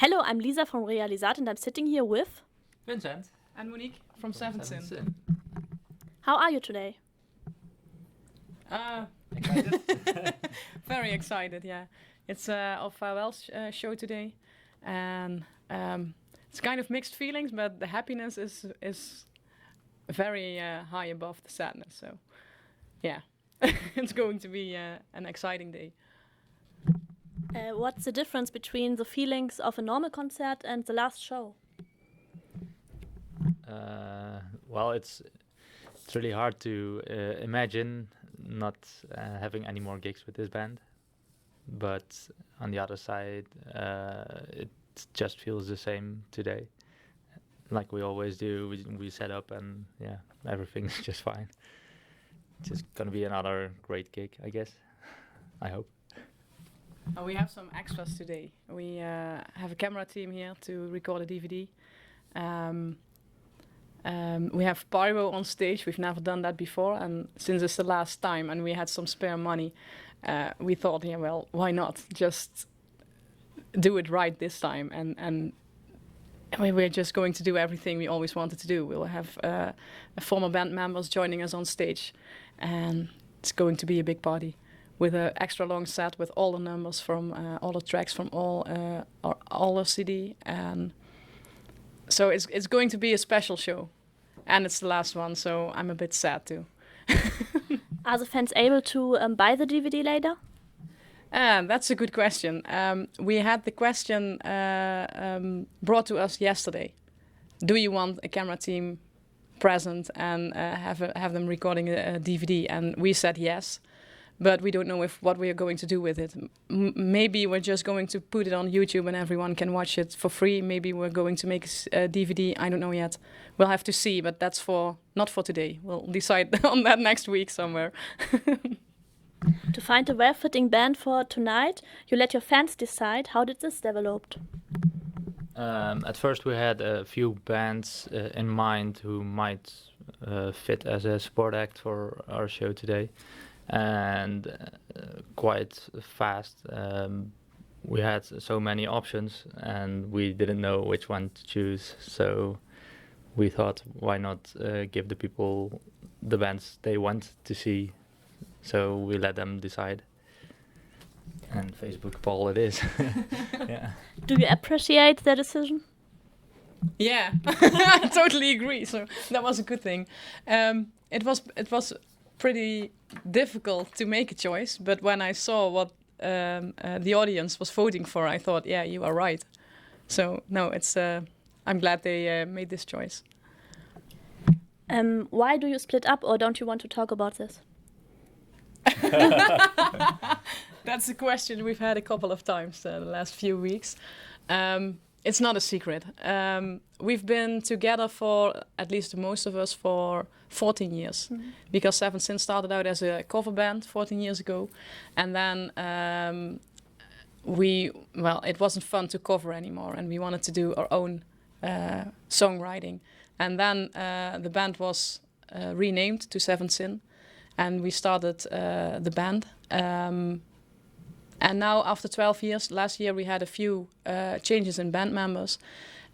Hello, I'm Lisa from Realisat and I'm sitting here with Vincent. And Monique from Seventh Sin. How are you today? Excited? Very excited, yeah. It's our farewell show today. And it's kind of mixed feelings, but the happiness is very high above the sadness. So, yeah, it's going to be an exciting day. What's the difference between the feelings of a normal concert and the last show? Well, it's really hard to imagine not having any more gigs with this band. But on the other side, it just feels the same today. Like we always do, we set up and yeah, everything's just fine. It's just gonna be another great gig, I guess. I hope. We have some extras today. We have a camera team here to record a DVD. We have pyro on stage. We've never done that before, and since it's the last time and we had some spare money, we thought, yeah, well, why not just do it right this time? And we're just going to do everything we always wanted to do. We'll have former band members joining us on stage, and it's going to be a big party with an extra long set with all the numbers from all the tracks from all the CD, and so it's going to be a special show, and it's the last one, so I'm a bit sad too. Are the fans able to buy the DVD later? That's a good question. We had the question brought to us yesterday. Do you want a camera team present and have them recording a DVD? And we said yes. But we don't know what we are going to do with it. Maybe we're just going to put it on YouTube and everyone can watch it for free. Maybe we're going to make a DVD. I don't know yet. We'll have to see, but that's not for today. We'll decide on that next week somewhere. To find a well-fitting band for tonight, you let your fans decide. How did this develop? At first we had a few bands in mind who might fit as a support act for our show today. And quite fast we had so many options and we didn't know which one to choose, so we thought, why not give the people the bands they want to see, so we let them decide, and Facebook poll it is. Yeah. Do you appreciate their decision? Yeah, I totally agree, so that was a good thing. It was pretty difficult to make a choice, but when I saw what the audience was voting for, I thought, yeah, you are right. So no, it's I'm glad they made this choice. Why do you split up, or don't you want to talk about this? That's a question we've had a couple of times the last few weeks. It's not a secret. We've been together for, at least most of us, for 14 years. Mm-hmm. Because Seventh Sin started out as a cover band 14 years ago. And then it wasn't fun to cover anymore. And we wanted to do our own songwriting. And then the band was renamed to Seventh Sin. And we started the band. And now, after 12 years, last year we had a few changes in band members,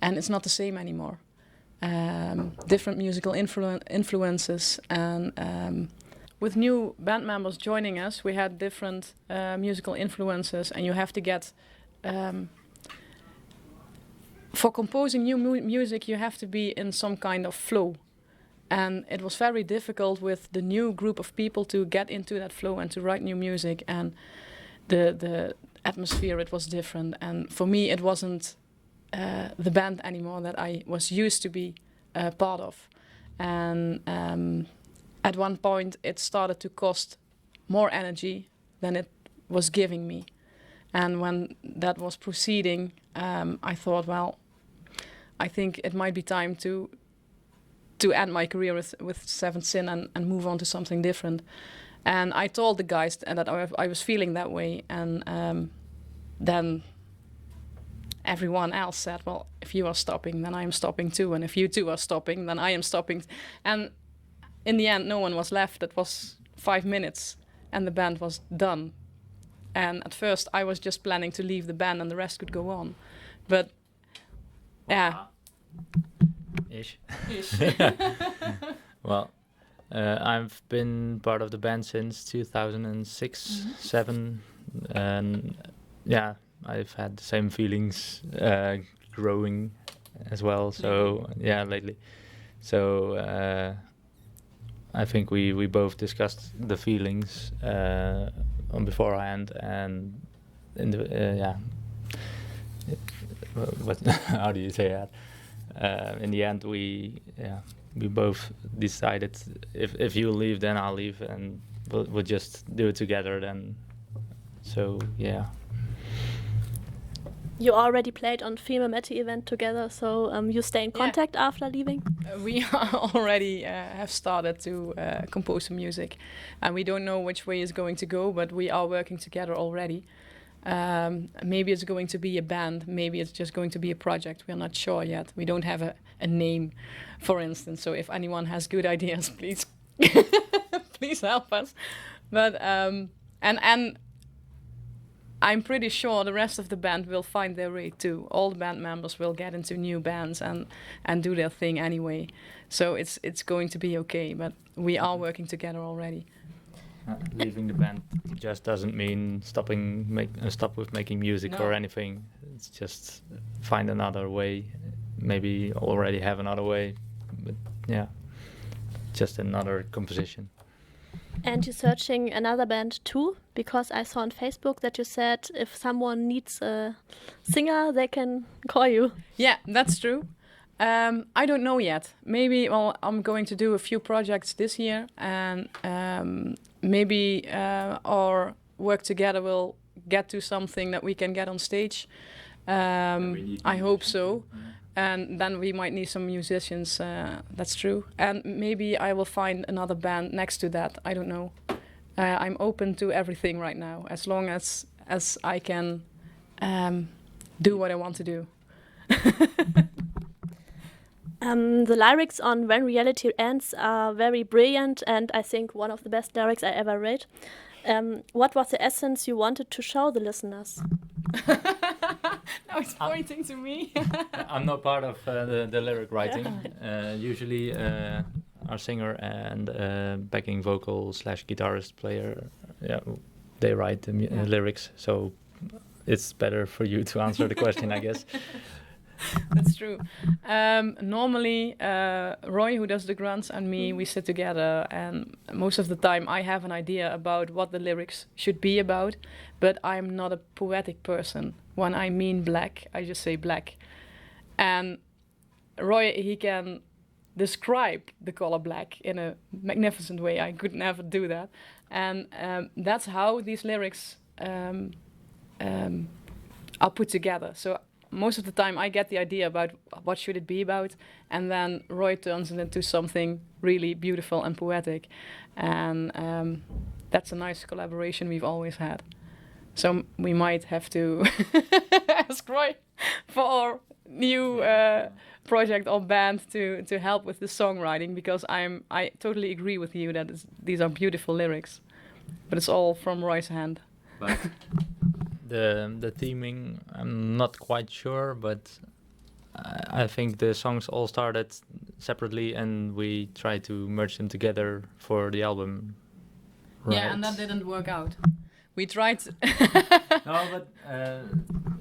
and it's not the same anymore. Different musical influences, and with new band members joining us, we had different musical influences, and you have to get... for composing new music, you have to be in some kind of flow. And it was very difficult with the new group of people to get into that flow and to write new music, and the atmosphere, it was different, and for me it wasn't the band anymore that I was used to be part of. And at one point it started to cost more energy than it was giving me, and when that was proceeding, I thought, well, I think it might be time to end my career with Seventh Sin and move on to something different. And I told the guys that I was feeling that way, and then everyone else said, well, if you are stopping, then I am stopping too, and if you two are stopping, then I am stopping. And in the end, no one was left. It was 5 minutes, and the band was done. And at first, I was just planning to leave the band and the rest could go on. But yeah. Ish. Well, I've been part of the band since 2006, 7, and yeah, I've had the same feelings growing as well. So yeah, lately. So I think we both discussed the feelings on beforehand, and in the what how do you say that? In the end, we both decided if you leave, then I'll leave, and we'll just do it together then. So yeah. You already played on female metal event together, so you stay in contact after leaving? We already have started to compose some music, and we don't know which way it's going to go, but we are working together already. Maybe it's going to be a band, maybe it's just going to be a project. We're not sure yet. We don't have a name, for instance. So if anyone has good ideas, please please help us. But and I'm pretty sure the rest of the band will find their way too. All the band members will get into new bands and do their thing anyway. So it's going to be okay. But we are working together already. Leaving the band just doesn't mean stop with making music or anything. It's just find another way. Maybe already have another way, but yeah, just another composition. And you're searching another band too, because I saw on Facebook that you said if someone needs a singer, they can call you. Yeah, that's true. I don't know yet. Maybe, I'm going to do a few projects this year, and maybe our work together will get to something that we can get on stage. I hope so. And then we might need some musicians, that's true. And maybe I will find another band next to that, I don't know. I'm open to everything right now, as long as I can do what I want to do. The lyrics on When Reality Ends are very brilliant, and I think one of the best lyrics I ever read. What was the essence you wanted to show the listeners? Now it's pointing to me. I'm not part of the lyric writing. Usually our singer and backing vocal / guitarist player, they write the lyrics. So it's better for you to answer the question, I guess. That's true. Normally, Roy, who does the grunts, and me, we sit together, and most of the time I have an idea about what the lyrics should be about, but I'm not a poetic person. When I mean black, I just say black. And Roy, he can describe the color black in a magnificent way. I could never do that. And that's how these lyrics are put together. So most of the time I get the idea about what should it be about, and then Roy turns it into something really beautiful and poetic. And that's a nice collaboration we've always had. So we might have to ask Roy for our new project or band to help with the songwriting, because I totally agree with you that these are beautiful lyrics, but it's all from Roy's hand. But the theming, I'm not quite sure, but I think the songs all started separately and we tried to merge them together for the album. Right? Yeah, and that didn't work out. We tried. No, but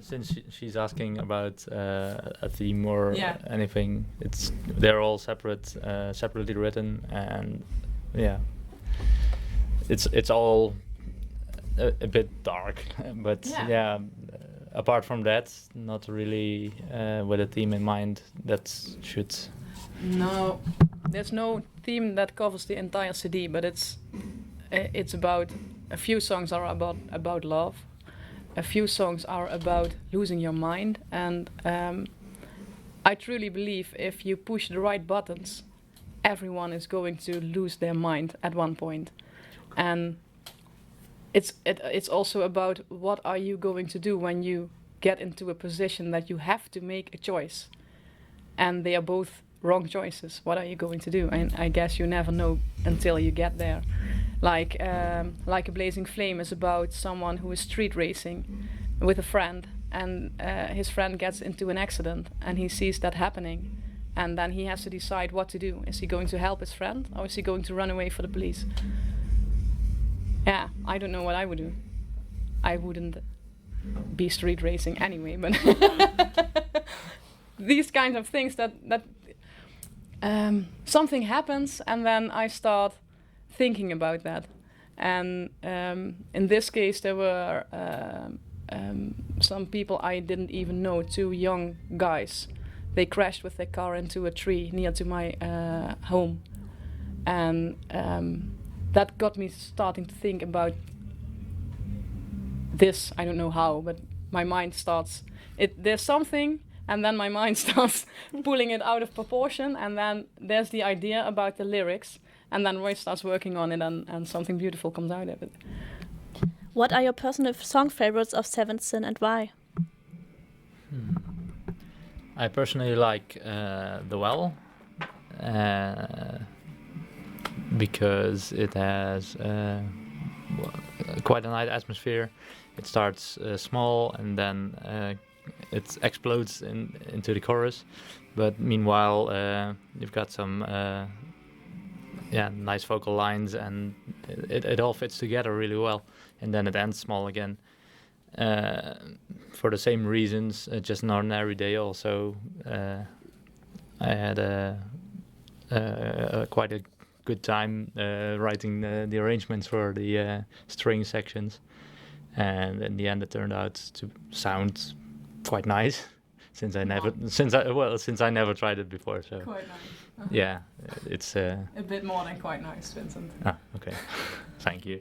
since she's asking about a theme or anything, they're all separately written, and it's all a bit dark, but apart from that, not really with a theme in mind that should. No, there's no theme that covers the entire CD, but it's about. A few songs are about love. A few songs are about losing your mind. And I truly believe if you push the right buttons, everyone is going to lose their mind at one point. And it's also about what are you going to do when you get into a position that you have to make a choice. And they are both wrong choices. What are you going to do? And I guess you never know until you get there. Like a Blazing Flame is about someone who is street racing with a friend, and his friend gets into an accident, and he sees that happening, and then he has to decide what to do. Is he going to help his friend, or is he going to run away for the police? Yeah, I don't know what I would do. I wouldn't be street racing anyway, but these kinds of things that something happens, and then I start thinking about that. And in this case, there were some people I didn't even know, 2 young guys. They crashed with their car into a tree near to my home. And that got me starting to think about this. I don't know how, but my mind starts... There's something, and then my mind starts pulling it out of proportion, and then there's the idea about the lyrics, and then Roy starts working on it, and something beautiful comes out of it. What are your personal song favorites of Seventh Sin and why? I personally like The Well, because it has quite a nice atmosphere. It starts small, and then it explodes into the chorus. But meanwhile, you've got some nice vocal lines, and it all fits together really well. And then it ends small again. For the same reasons, just an ordinary day also. I had quite a good time writing the arrangements for the string sections, and in the end it turned out to sound quite nice. Since I never tried it before, so Quite nice. yeah, it's A bit more than quite nice, Vincent. Okay. Thank you.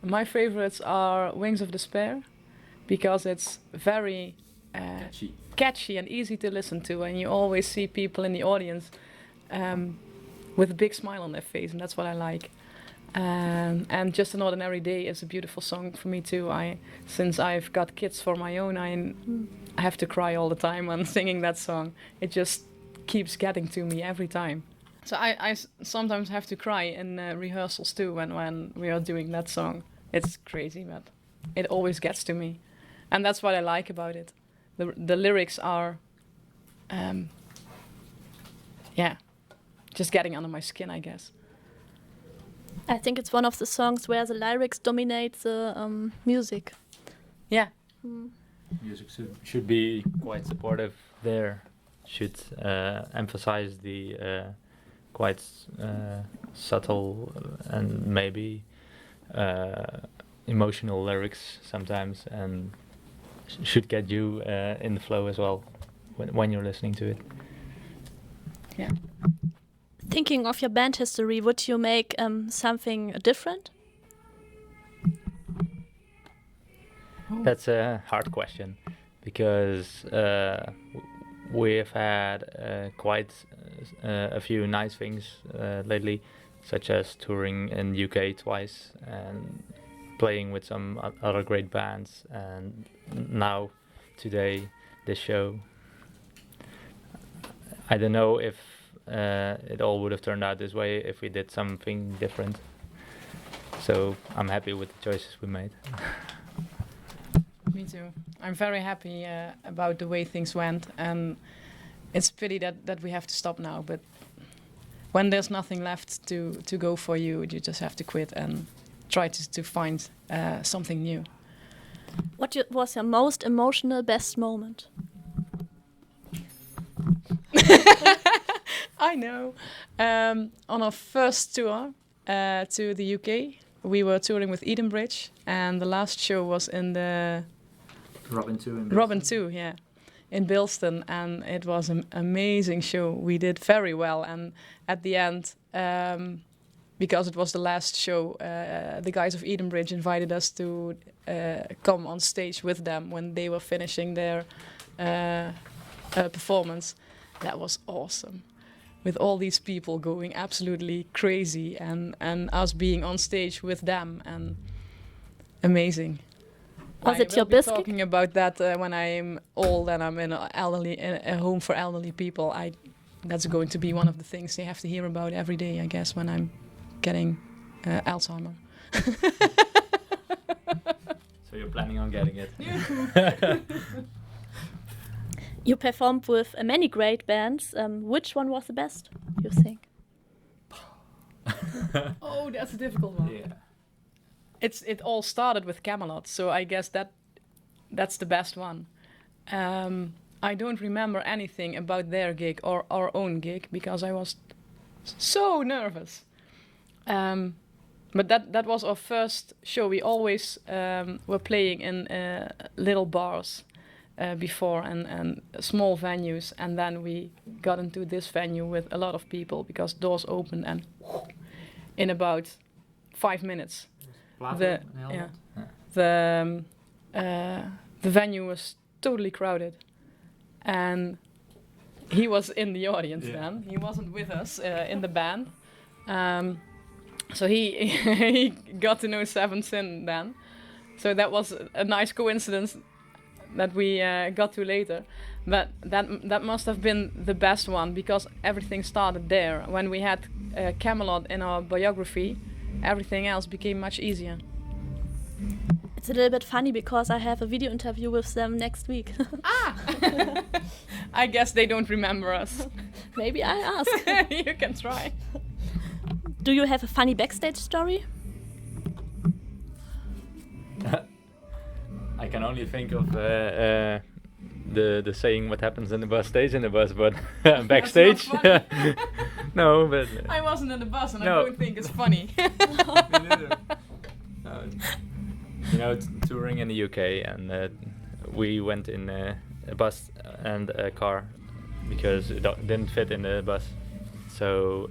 My favorites are Wings of Despair, because it's very catchy and easy to listen to, and you always see people in the audience with a big smile on their face, and that's what I like. And Just an Ordinary Day is a beautiful song for me too. Since I've got kids for my own, I have to cry all the time when singing that song. It just keeps getting to me every time. So I sometimes have to cry in rehearsals too when we are doing that song. It's crazy, but it always gets to me. And that's what I like about it. The lyrics are, just getting under my skin, I guess. I think it's one of the songs where the lyrics dominate the music. Yeah. Music should be quite supportive there. Should emphasize the quite subtle and maybe emotional lyrics sometimes, and should get you in the flow as well when you're listening to it. Yeah. Thinking of your band history, would you make something different? That's a hard question, because we've had quite a few nice things lately, such as touring in UK twice and playing with some other great bands, and now today this show. I don't know if it all would have turned out this way if we did something different. So I'm happy with the choices we made. Me too. I'm very happy about the way things went, and it's a pity that we have to stop now, but when there's nothing left to go for you, you just have to quit and try to find something new. What was your most emotional best moment? I know. On our first tour to the UK, we were touring with Edenbridge, and the last show was in the Robin 2, yeah, in Bilston, and it was an amazing show. We did very well, and at the end, because it was the last show, the guys of Edenbridge invited us to come on stage with them when they were finishing their performance. That was awesome, with all these people going absolutely crazy, and us being on stage with them, and amazing. Was it I your will be biscuit? talking about that when I'm old and I'm in a home for elderly people. That's going to be one of the things they have to hear about every day, I guess, when I'm getting Alzheimer. So you're planning on getting it? You performed with many great bands. Which one was the best, you think? Oh, that's a difficult one. Yeah. It all started with Camelot, so I guess that's the best one. I don't remember anything about their gig or our own gig because I was so nervous. But that was our first show. We always were playing in little bars before and small venues, and then we got into this venue with a lot of people because doors opened and in about 5 minutes the venue was totally crowded, and he was in the audience then. He wasn't with us in the band. So he got to know Seven Sin then. So that was a nice coincidence that we got to later. But that must have been the best one because everything started there. When we had Camelot in our biography, everything else became much easier. It's a little bit funny because I have a video interview with them next week. I guess they don't remember us. Maybe I ask. You can try. Do you have a funny backstage story? I can only think of the saying "what happens in the bus stays in the bus," but backstage. No, but I wasn't in the bus and No. I don't think it's funny. You know, touring in the UK, and we went in a bus and a car because it didn't fit in the bus. So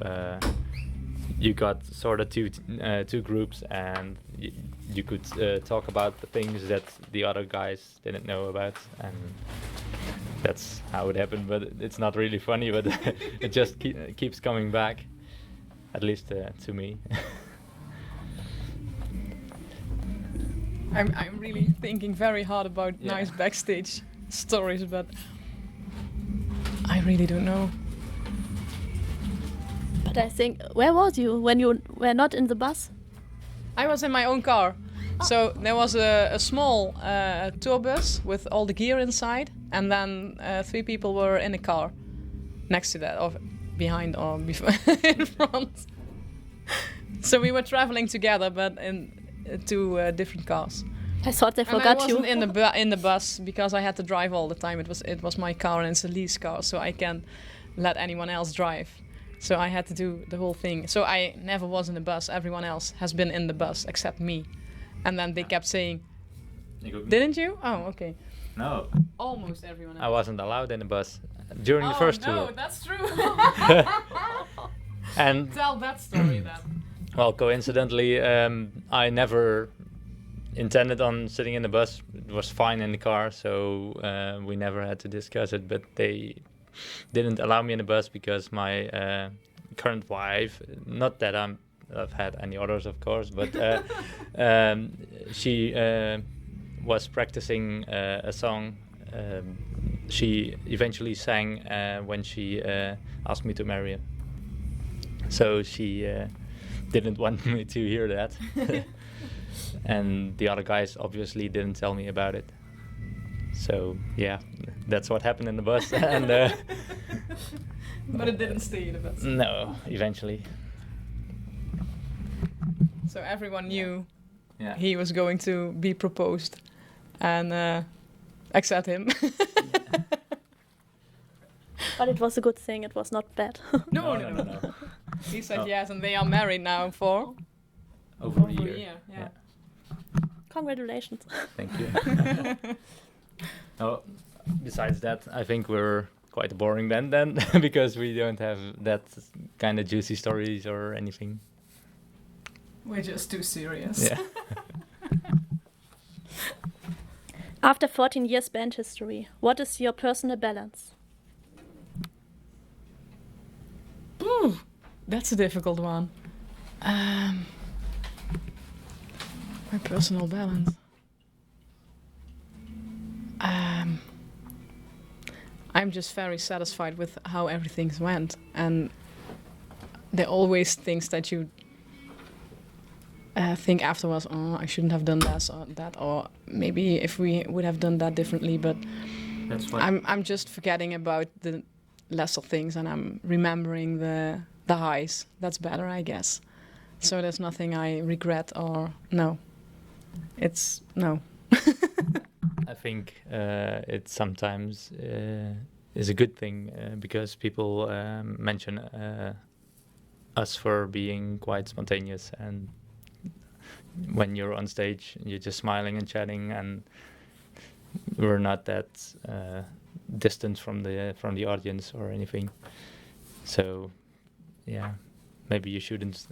you got sort of two groups, and you could talk about the things that the other guys didn't know about, and that's how it happened. But it's not really funny, but it just keeps coming back, at least to me. I'm really thinking very hard about nice backstage stories, but I really don't know. But I think, where was you when you were not in the bus? I was in my own car. So there was a small tour bus with all the gear inside, and then 3 people were in a car next to that, or behind, or before in front. So we were traveling together, but in 2 different cars. I thought they And forgot I you. wasn't in the bus because I had to drive all the time. It was my car, and it's a lease car, so I can't let anyone else drive. So I had to do the whole thing. So I never was in the bus. Everyone else has been in the bus except me. And then they kept saying, "Didn't you?" Oh, okay. No, Almost everyone else. I wasn't allowed in the bus during the first tour. No, that's true. And Tell that story then. well, coincidentally, I never intended on sitting in the bus. It was fine in the car, so we never had to discuss it. But they didn't allow me in the bus because my current wife, not that I've had any others, of course, but she was practicing a song. She eventually sang when she asked me to marry her. So she didn't want me to hear that. And the other guys obviously didn't tell me about it. So yeah, that's what happened in the bus. And But it didn't stay in the bus. no, eventually. So everyone knew Yeah. he was going to be proposed, and accept him. But it was a good thing, it was not bad. No. He said yes, and they are married now for Over a over year. a year. Yeah. Congratulations. Thank you. Oh, besides that, I think we're quite a boring band then, because we don't have that kind of juicy stories or anything. We're just too serious. Yeah. After 14 years band history, what is your personal balance? Ooh, that's a difficult one. My personal balance. I'm just very satisfied with how everything's went, and there are always things that you think afterwards, oh, I shouldn't have done this or that, or maybe if we would have done that differently. But That's what. I'm just forgetting about the lesser things, and I'm remembering the highs. That's better, I guess. So there's nothing I regret or no. It's no. I think it sometimes is a good thing because people mention us for being quite spontaneous, and when you're on stage, you're just smiling and chatting, and we're not that distant from the audience or anything. So, yeah, maybe you shouldn't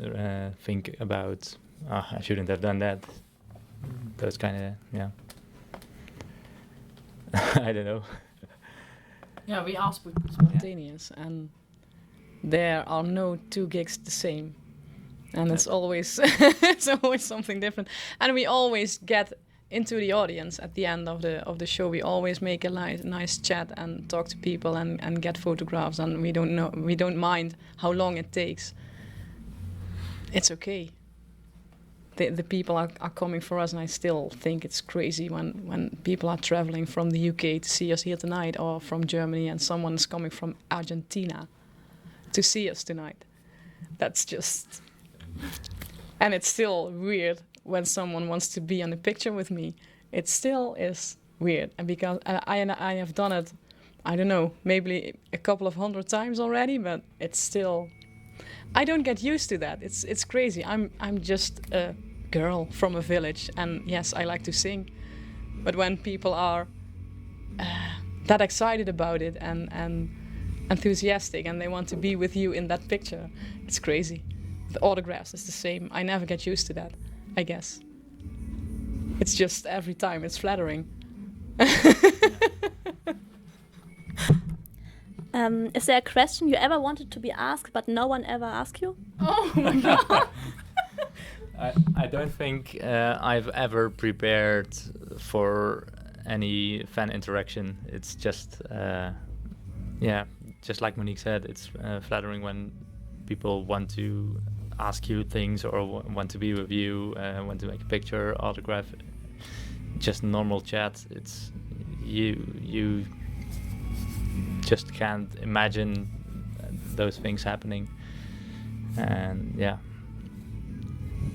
think about, I shouldn't have done that. Those kind of, yeah. I don't know. Yeah, we are spontaneous, and there are no two gigs the same, and it's always something different. And we always get into the audience at the end of the show. We always make a nice chat and talk to people and get photographs, and we don't mind how long it takes. It's okay. The people are coming for us, and I still think it's crazy when people are traveling from the UK to see us here tonight, or from Germany, and someone is coming from Argentina to see us tonight. That's just... And it's still weird when someone wants to be on a picture with me. It still is weird, and because I have done it, I don't know, maybe a couple of 100 times already, but it's still... I don't get used to that. It's crazy. I'm just a girl from a village, and yes, I like to sing. But when people are that excited about it and enthusiastic, and they want to be with you in that picture, it's crazy. The autographs is the same. I never get used to that, I guess. It's just every time it's flattering. Is there a question you ever wanted to be asked but no one ever asked you? Oh my god. I don't think I've ever prepared for any fan interaction. It's just, just like Monique said, it's flattering when people want to ask you things or want to be with you, want to make a picture, autograph. Just normal chat. It's you just can't imagine those things happening, and yeah.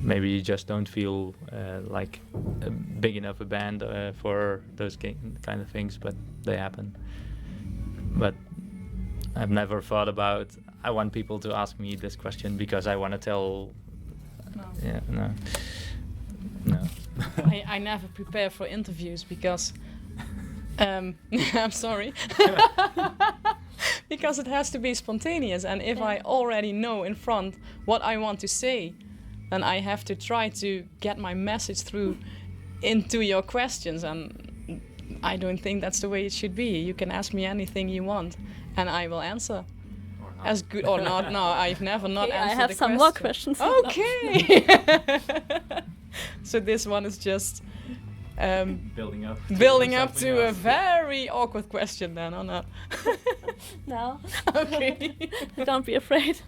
Maybe you just don't feel like a big enough a band for those kind of things, but they happen. But I've never thought about, I want people to ask me this question because I want to tell... No. Yeah, no. I never prepare for interviews because... I'm sorry. Because it has to be spontaneous, and if I already know in front what I want to say, then I have to try to get my message through into your questions, and I don't think that's the way it should be. You can ask me anything you want, and I will answer. As good or not. No, I've never not answered I have the some question. more questions. Okay. So this one is just Building up to a very awkward question then, or not? No. Okay. Don't be afraid.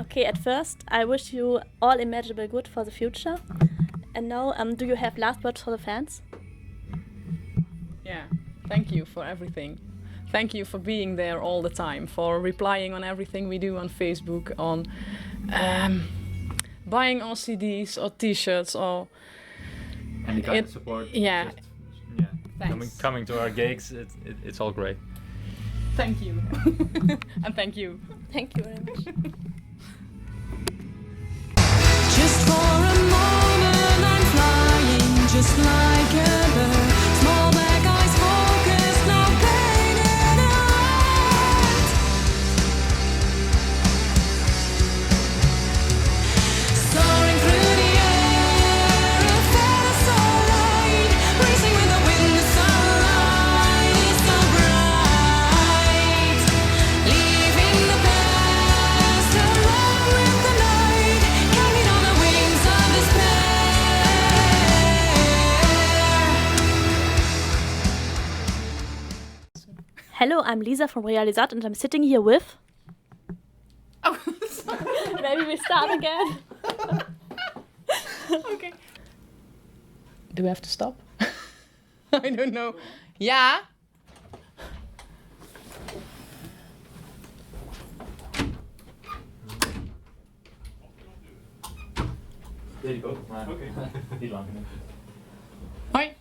Okay, at first, I wish you all imaginable good for the future. And now, do you have last words for the fans? Yeah, thank you for everything. Thank you for being there all the time, for replying on everything we do on Facebook, on buying our CDs or T-shirts or... Any kind of support. Yeah. Just, coming to our gigs, it's all great. Thank you. And thank you. Thank you very much. Just for a moment I'm flying just like a bird. Small black eyes focused, now painted out. Soaring through the air, a feather so light, racing with the wind, the sunlight is so bright. Leaving the past alone with the night, carried on the wings of despair. Hello, I'm Lisa from Realisat, and I'm sitting here with... Oh, Maybe we start again. Okay. Do we have to stop? I don't know. Ja? Deed ik ook, maar niet lang genoeg. Hoi.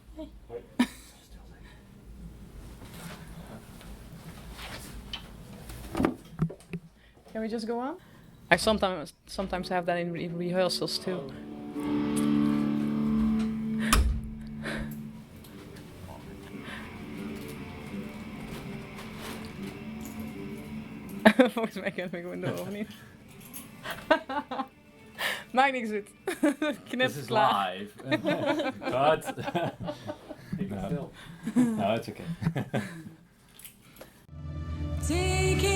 Can we just go on? I sometimes have that in rehearsals too. Volgens mij kunnen we gewoon door, of niet? Maakt niks uit. Knip This is klaar. live. Cut. No, it's okay. Take